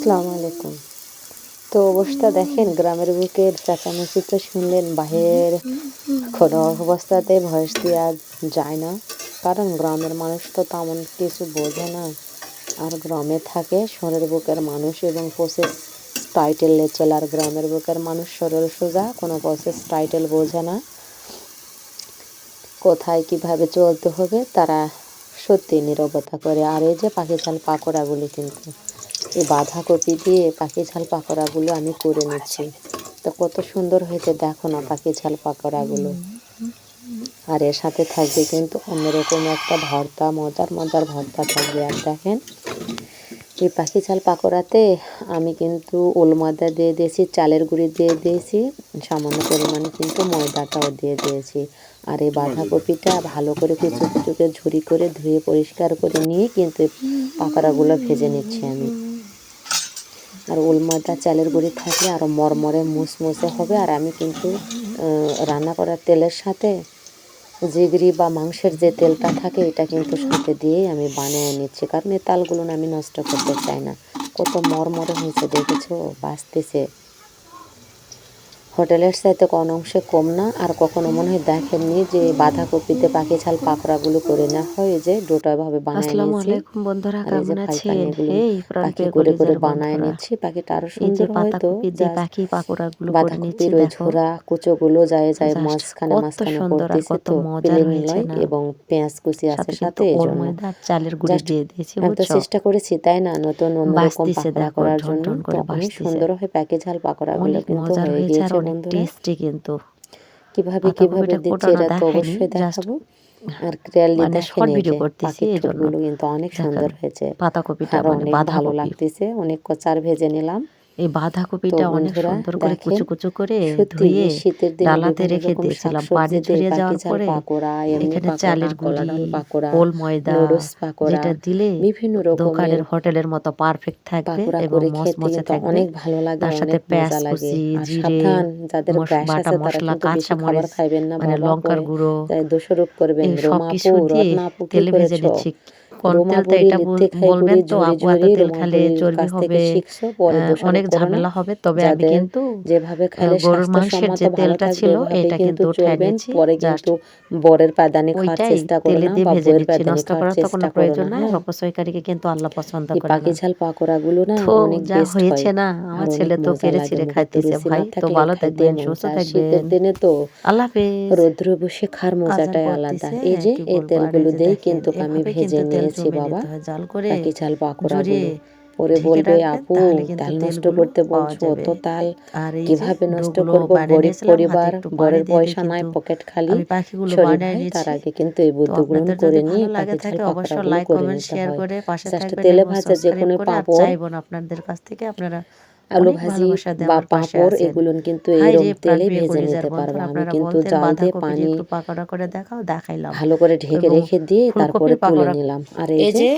আসসালামু আলাইকুম। তো অবস্থা দেখেন, গ্রামের বুকের চেঁচামেচি তো শুনলেন, বাহিরের কোনো অবস্থাতে ভয়েস দেওয়া যায় না, কারণ গ্রামের মানুষ তো তেমন কিছু বোঝে না। আর গ্রামে থাকে শহরের বুকের মানুষ এবং প্রসেস টাইটেলে চলে। আর গ্রামের বুকের মানুষ সরল সোজা, কোনো প্রসেস টাইটেল বোঝে না, কোথায় কিভাবে চলতে হবে তারা সত্যি নীরবতা করে। আর এই যে পাখি ঝাল পাকোড়াগুলি, কিন্তু এই বাঁধাকপি দিয়ে পাখি ঝাল পাকোড়াগুলো আমি করে নিচ্ছি। তো কত সুন্দর হয়েছে দেখো না পাখি ঝাল পাকোড়াগুলো। আর এর সাথে থাকবে কিন্তু অন্যরকম একটা ভর্তা, মজার মজার ভর্তা থাকবে। আর দেখেন, এই পাখি ঝাল পাকোড়াতে আমি কিন্তু ওল ময়দা দিয়ে দিয়েছি, চালের গুঁড়ি দিয়ে দিয়েছি, সামান্য পরিমাণে কিন্তু ময়দাটাও দিয়ে দিয়েছি। আর এই বাঁধাকপিটা ভালো করে কুচু কুচুকে ঝুরি করে ধুয়ে পরিষ্কার করে নিয়ে কিন্তু পাকোড়াগুলো ভেজে নিচ্ছি আমি। আর ওল ময়দা চালের গুঁড়ি থাকলে আরও মরমরে মুসমুসে হবে। আর আমি কিন্তু রান্না করার তেলের সাথে জিগরি বা মাংসের যে তেলটা থাকে এটা কিন্তু সাথে দিয়েই আমি বানিয়ে নিচ্ছি, কারণ এই তালগুলো আমি নষ্ট করতে চাই না। কত মরমরে হয়েছে দেখেছো, বাঁচতেছে হোটেলের চাইতে কোনো অংশে কম না। আর কখনো মনে হয় দেখেননি যে বাঁধাকপিতে পাখি ঝাল পাকোড়াগুলো করে নেওয়া হয়, এই যে ডোটাভাবে বানায় আসসালামু নিয়েছি। আলাইকুম বন্ধুরা, আর এই যে কেমন ফাইপানি আছেন? এগুলো এই পাখি প্রাণপ্রিয় করে করে কলিজার বানায় বন্ধুরা, নিচ্ছি। পাখিটা আরও এই যে সুন্দর হয়তো, পাতাকপি দিয়ে জাস্ট পাখি পাকোড়াগুলো করে নিচ্ছি। বাঁধাকপির ওই দেখো ঝোড়া কুচোগুলো যায় যায় জাস্ট মাঝখানে কত মাঝখানে সুন্দর আর পড়তেছে, কত তো মজার প্লেন হয়েছে লয় না। এবং পেঁয়াজ কুচি আছে সাথে কিন্তু সাথে, এই ওল জন্য ময়দা আর চালের গুঁড়ি জাস্ট দিয়ে দিয়েছি, আমি তো বুঝছো? চেষ্টা করেছি তাই না, নতুন অন্যরকম বাঁচতেছে পাকোড়া দেখো, করার ঠন জন্য। ঠন তো করে অনেক বাঁচতেছে, সুন্দর হয় প্যাকেজ ঝাল পাকোড়াগুলো অনেক কিন্তু মজার হয়ে হয়েছে আর গিয়েছে অনেক বন্ধুরা। টেস্টি। কিন্তু কিভাবে কিভাবে পাতাকপিটা দিচ্ছি কোটানো এটা তো দেখায়নি, অবশ্যই জাস্ট দেখাবো। আর ক্লিয়ারলি মানে দেখেন, শর্ট এই ভিডিও যে করতেছি পাখির এই জন্য। ঠোঁটগুলো কিন্তু অনেক দেখেন সুন্দর হয়েছে, পাতাকপিটা আর মানে অনেক ভালো বাঁধাকপি, লাগতেছে, অনেক কচার ভেজে নিলাম। এই তো বাঁধাকপিটা অনেক বন্ধুরা সুন্দর করে দেখেন, কুচো কুচো করে সত্যি ধুয়ে এই শীতের দিনে ডালাতে বিভিন্ন রেখে রকম দিয়েছিলাম। পানি শাকসবজি দিয়ে ঝরিয়ে পাখি যাওয়ার ঝাল পরে পাকোড়া, এমনি এখানে পাকোড়া, চালের কলা গুঁড়ি, ডাল পাকোড়া, ওল ময়দা, নুডলস পাকোড়া, যেটা দিলে বিভিন্ন রকমের দোকানের হোটেলের মতো পারফেক্ট থাকবে পাকোড়া এবং করে খেতে মচমচে কিন্তু থাকবে। অনেক ভালো লাগে, তার সাথে অনেক পেঁয়াজ মজা লাগে। কুচি, আর জিরে, সাবধান, যাদের গ্যাস বাটা আছে তারা মশলা, কিন্তু বেশি কাঁচা খাবার মরিচ, খাইবেন না, মানে বাবা লঙ্কার পরে গুঁড়ো, তাই দোষারোপ করবেন। এই সব রোমা আপু, কিছু দিয়ে রত্না আপু কি তেলে ভেজে করেছো? নিচ্ছি। কোন রোমা তেলটা, বুড়ি এটা লিত্তে খাই বলবেন বুড়ি তো ঝুরি আপু এত ঝুরি, তেল রোমা খেলে বুড়ির চর্বি কাছ থেকে হবে, শিখছো, পরে অনেক দোষারোপ করো না। ঝামেলা হবে। তবে আমি যাদের কিন্তু যেভাবে খাইলে গরুর মাংসের স্বাস্থ্যসম্মত যে ভালো তেলটা থাকবে ছিল ওভাবে এটা কিন্তু কিন্তু উঠায় চলবেন, নিয়েছি। পরে জাস্ট কিন্তু বরের পাদানি খাওয়ার ওইটাই চেষ্টা করো তেলে না, দিয়ে বা ভেজে বইয়ের নিচ্ছি। পাদানি নষ্ট খাওয়ার করার তো কোনো চেষ্টা করো প্রয়োজন না। নাই, আর হ্যাঁ, অপচয়কারীকে কিন্তু আল্লাহ পছন্দ এই করে পাখি না। ঝাল পাকোড়াগুলো না তো অনেক যা বেস্ট হয়, হয়েছে না, আর আমার অনেক ছেলে তো মজা পেরে লাগে। ছিঁড়ে মুখে তো খাইতেছে। রুচি ভাই না তো থাকলে ভালো খাইতে থাকবেন, সুস্থ মজা। আর শীতের থাকবেন। দিনে তো আল্লাহ হাফেজ। রৌদ্রে বসে খাওয়ার আজান মজাটাই আলাদা। পড়তেছে, এই যে কি এই বলবো। আর এই তেলগুলো যে দিয়েই দেখেন, কিন্তু আমি এভাবে ভেজে কিন্তু তেল নিয়েছি জমিয়ে বাবা নিতে হয় জাল করে, পাখি ঝাল জড়িয়ে পাকোড়াগুলো। পরে ঢেকে বলবে, রাখবেন, আপু তাহলে কিন্তু তাল নষ্ট তেলগুলো করতে পাওয়া বলছো, যাবে। অত তাল আর এই যে কিভাবে নষ্ট ডোগুলো করব? বানিয়ে গরিব নিয়েছিলাম, হাতে পরিবার, একটু পানি বরের দিয়ে দিয়ে পয়সা নাই, কিন্তু পকেট খালি। আমি পাখিগুলো শরীর বানিয়ে হয়, তার নিচ্ছি। আগে কিন্তু এই তো বুদ্ধগুলো আপনাদের যদি করে নিয়ে ভালো লাগে পাখি ঝাল থাকে অবশ্যই পাকোড়াগুলো লাইক করে কমেন্ট নিতে শেয়ার হয়। করে পাশে জাস্ট থাকবেন তেলে এবং ভাজা যে সাবস্ক্রাইব কোনো করে। আর পাঁপড়, চাইবো না আপনাদের কাছ থেকে, আপনারা আলু অনেক ভাজি ভালোবাসা দিয়ে বা আমার পাশে পাঁপড়, আছেন। এগুলো কিন্তু হাই রে এরম তেলেই প্রাণপ্রিয় ভেজে কলিজার নিতে পারবো। বন্ধুরা, আমি আপনারা কিন্তু বলতেন জাল দিয়ে বাঁধাকপি দিয়ে পানি একটু পাকোড়া করে দেখাও, দেখাইলাম। ভালো করে ঢেকে এবং রেখে দিয়ে তারপরে ফুলকপির তুলে পাকোড়া। নিলাম। আর এই এই যে যে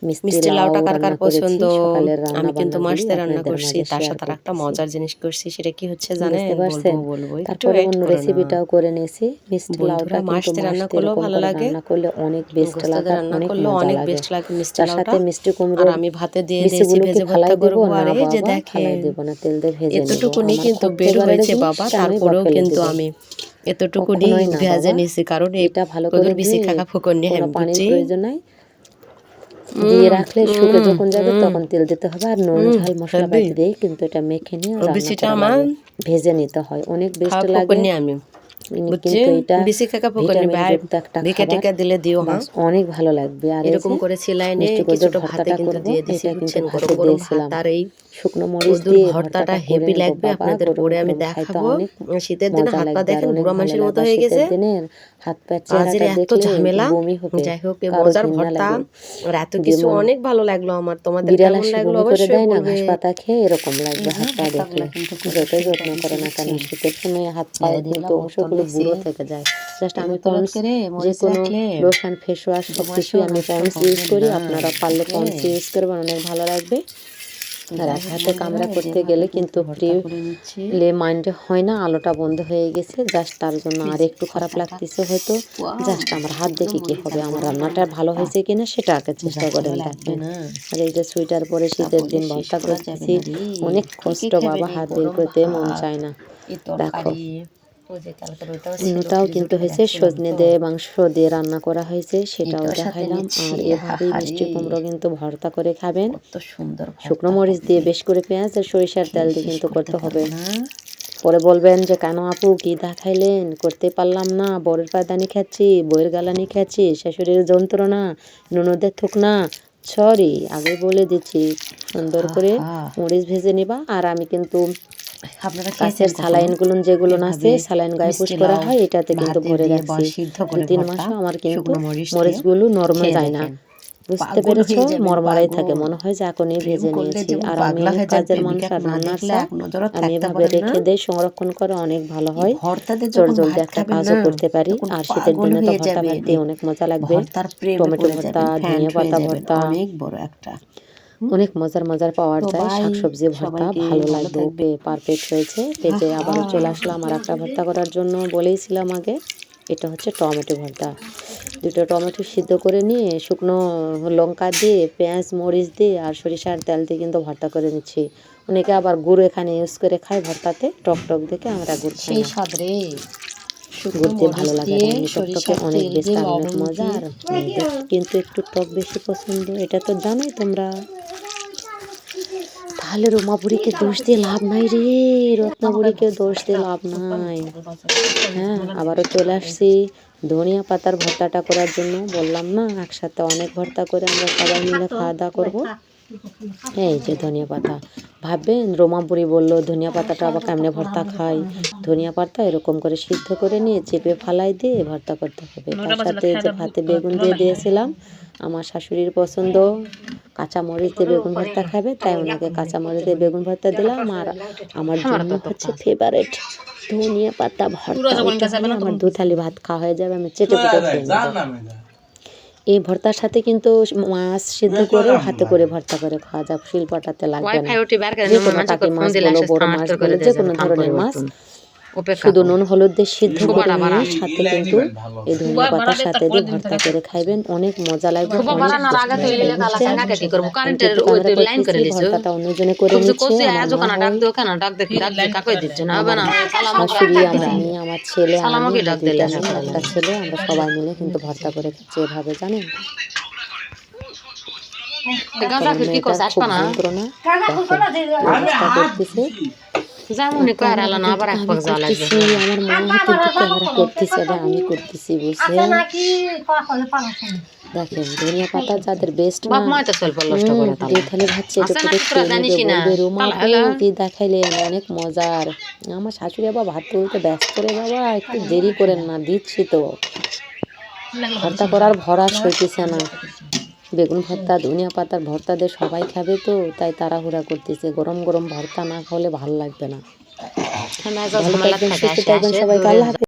মিষ্টি মিষ্টি লাউ লাউটা কার কার রান্না করেছি, পছন্দ? সকালের রান্না আমি কিন্তু মাছ বান্নাগুলি দিয়ে রান্না আপনাদের করছি, মাঝে তার শেয়ার সাথে আর একটা করতেছি। মজার জিনিস করছি। সেটা কি হচ্ছে বুঝতে জানেন? বলবো পারছেন? বলবো, একটু তারপরে ওয়েট অন্য করো না রেসিপিটাও করে নিয়েছি। মিষ্টি বন্ধুরা। লাউটা মাছ কিন্তু দিয়ে মাছ রান্না দিয়ে করলেও এরকম ভালো করে লাগে, রান্না করলে অনেক বেস্ট গোস্ত লাগে, দিয়ে আর রান্না অনেক করলেও মজা অনেক লাগে। বেস্ট লাগে মিষ্টি তার সাথে লাউটা। মিষ্টি আর কুমড়োর আমি ভাতে দিয়ে দিয়েছি বিচিগুলো কি ভেজে ভর্তা ফালাই দেব? করবো। না আর এই যে বাবা, ফালাই দেখেন, দেব না, তেল দিয়ে ভেজে নেব। এতটুকুনি আমার কিন্তু খুব বের ফেভারিট হয়েছে জিনিস, বাবা, কেনই বা তারপরেও ফেলে কিন্তু দেব? আমি এতটুকুনি কখনোই না ভেজে বাবা। নিয়েছি, কারণ এই এটা ভালো করে কদর বেশি ধুয়ে খাকা ফুকনি কোনো আমি পানির বুঝছি। প্রয়োজন নাই, দিয়ে রাখলে শুকে যখন যাবে তখন তেল দিতে হবে। আর নুন ঝাল হেবি মশলাপাতি দিয়েই কিন্তু এটা মেখে নিয়ে রান্না বেশিটা করা আমার লাগে, ভেজে নিতে হয়, অনেক বেস্ট খাওয়া লাগে। ফুকনি আমি কিন্তু বুঝছেন। এটা বেশি খাকা ফুকনি ভিটামিন ভাই, যুক্ত একটা ভিকে খাবার, টেকে দিলে দিও হ্যাঁ। বাস অনেক ভালো লাগবে। আর এই এরকম যে করে সেলাই নিয়ে মিষ্টি কদুর কিছুটা ভাতে ভর্তাটা কিন্তু করব, দিয়ে দিছি, এটা কিন্তু বুঝছেন। গরম ভাতে গরম ভাত দিয়েছিলাম। আর এই শুকনো মরিচ কদুর দিয়ে ভর্তাটা ভর্তাটা করে হেভি নেব লাগবে। বাবা, আপনাদের গরম পরে আমি গরম খাইতে দেখাবো। অনেক শীতের দিনে মজা হাত পা লাগবে আর দেখেন অনেক বুড়ো ভালো মানুষের মতো লাগবে। আর হয়ে গেছে। শীতের দিনের হাত পায়ের আজের চেহারাটা এত দেখলে ঝামেলা, বমি হবে, যাই হোক, এ কারো মজার ঘৃণা ভর্তা লাগে। আর এত কিছু যেমন অনেক ভালো লাগলো আমার। তোমাদের বিড়াল কেমন আসে লাগলো বমি করে অবশ্যই দেয় না ঘাস বলবেন। পাতা খেয়ে, এরকম লাগবে এই যে হাত পা ভর্তাগুলো দেখলে। কিন্তু করে যতই শেখা যত্ন দিছি, করো না কেন, বুঝছেন। শীতের সময় হাত ছেড়ে পায়ে কিন্তু দিলাম বোতল অংশগুলো নিছি, বুড়ো থেকে যায়। জাস্ট আমি এগুলো পন্ডস, করে যে মরিচ কোনো রাখলে লোশন, ফেস ওয়াশ, 2 সব মাসও কিছুই আমি নষ্ট পন্ডস ইউজ হবে করি। না। আপনারা পারলে ওকে, পন্ডস ইউজ করবেন, অনেক ভালো লাগবে। আর এক হাতে কামড়া করতে গেলে কিন্তু প্লে মাইন্ডে হয় না, আলোটা বন্ধ হয়ে গেছে জাস্ট, তার জন্য আর একটু খারাপ লাগতেছে হয়তো। জাস্ট আমার হাত দেখে কি হবে, আমার রান্নাটা ভালো হয়েছে কিনা সেটা আগে চেষ্টা করেন দেখেন। আর এই যে সোয়েটার পরে শীতের দিন ভর্তা করতেছি, অনেক কষ্ট বাবা, হাত বের করতে মন চায় না। দেখো অন্যটাও কিন্তু হয়েছে সজনে দিয়ে মাংস দিয়ে রান্না করা হয়েছে, সেটাও দেখাইলাম। আর এভাবেই মিষ্টি কুমড়ো কিন্তু ভর্তা করে খাবেন, শুকনো মরিচ দিয়ে বেশ করে পেঁয়াজ আর সরিষার তেল দিয়ে কিন্তু করতে হবে। পরে বলবেন যে কেন আপু কি দেখাইলেন, করতে পারলাম না, বরের পায়দানি খাচ্ছি, বইয়ের গালানি খাচ্ছি, শাশুড়ির যন্ত্রণা, ননদের থুকনা। সরি, আগে বলে দিচ্ছি, সুন্দর করে মরিচ ভেজে নিবা। আর আমি কিন্তু কাছের স্যালাইনগুলো যেগুলো আছে, স্যালাইন গায়ে পুশ করা হয়, এটাতে কিন্তু ভরে রাখছি 2-3 মাসও আমার কিন্তু মরিচগুলো নরমে যায় না। বুঝতে পেরেছো, মরমরাই থাকে, মনে হয় যে এখনই ভেজে নিয়েছি। আর আমি কাজের মানুষ আর রান্নার চাপ, আমি এভাবে রেখে দেই, সংরক্ষণ করে অনেক ভালো হয়, জলদি একটা কাজও করতে পারি। আর শীতের দিনে তো ভর্তা ভাত অনেক মজা লাগবে, টমেটো ভর্তা, ধনিয়া পাতা ভর্তা, অনেক মজার পাওয়া যায়। শাকসবজি ভর্তা ভালো লাগবে, ওকে পারফেক্ট হয়েছে। এই যে আবারও চলে আসলাম আর একটা ভর্তা করার জন্য, বলেইছিলাম আগে। এটা হচ্ছে টমেটো ভর্তা, 2টো টমেটো সিদ্ধ করে নিয়ে শুকনো লঙ্কা দিয়ে, পেঁয়াজ মরিচ দিয়ে আর সরিষার তেল দিয়ে কিন্তু ভর্তা করে নিচ্ছি। অনেকে আবার গুড় এখানে ইউজ করে খায় ভর্তাতে, টক দেখে, আমরা গুড় খাই না, গুড় দিয়ে ভালো লাগে না, এমনি টকটকে অনেক বেশি আর অনেক মজা। আর মেয়েদের কিন্তু একটু টক বেশি পছন্দ, এটা তো জানোই তোমরা। তাহলে রুমাবুড়িকে দোষ দিয়ে লাভ নাই রে, রত্নাবুড়িকে দোষ দিয়ে লাভ নাই। হ্যাঁ, আবারও চলে আসছি ধনিয়া পাতার ভর্তাটা করার জন্য। বললাম না একসাথে অনেক ভর্তা করে আমরা সবাই মিলে খাওয়া দাওয়া করবো। এই যে ধনিয়া পাতা, ভাববেন রোমাপুরি বললো ধনিয়া পাতাটা আবার কেমনে ভর্তা খাই। ধনিয়া পাতা এরকম করে সিদ্ধ করে নিয়ে চেপে ফালাই দিয়ে ভর্তা করতে হবে। তার সাথে যে ভাতে বেগুন দিয়ে দিয়েছিলাম, আমার শাশুড়ির পছন্দ কাঁচামরিচ দিয়ে বেগুন ভর্তা খাবে, তাই ওনাকে কাঁচামরিচ দিয়ে বেগুন ভর্তা দিলাম। আর আমার জন্য হচ্ছে ফেভারেট ধনিয়া পাতা ভর্তা, আমার 2 থালি ভাত খাওয়া হয়ে যাবে, আমি চেটে পুটে খেয়ে নেবো। এই ভর্তার সাথে কিন্তু মাছ সিদ্ধ করে হাতে করে ভর্তা করে খাওয়া যায়, শিলপাটাতে লাগবে না। যে কোনো টাকি মাছ বলো, বড় মাছ বলো, যে কোনো ধরনের মাছ, শুধু নুন হলুদ দিয়ে সিদ্ধ করে নিয়ে সাথে কিন্তু এই ধনিয়া পাতার সাথে দিয়ে ভর্তা করে খাইবেন, অনেক মজা লাগবে। ভর্তাটা অন্যজনে করে নিচ্ছে, শাশুড়ি, আমার মেয়ে, আমার ছেলে, একটা ছেলে, আমরা সবাই মিলে কিন্তু ভর্তা করে খাচ্ছি এভাবে, জানেন। আমি করতেছি বুঝছেন, দেখেন ধনিয়া পাতা যাদের বেস্ট না, 2 থালি ভাত চেটে পুটে খেয়ে নেবে, বলবে কি দেখাইলেন, অনেক মজার। আমার শাশুড়ি আবার ভাত তুলতে ব্যস্ত রে বাবা, একটু দেরি করেন না, দিচ্ছি তো। ভর্তা করার ভরা সইতেছে না, বেগুন ভর্তা ধনিয়া পাতার ভর্তা দিয়ে সবাই খাবে তো, তাই তাড়াহুড়া করতেছে। গরম গরম ভর্তা না খাওয়ালে ভালো লাগবে না। ভালো থাকবেন, সুস্থ থাকবেন সবাই, আল্লাহ হাফেজ।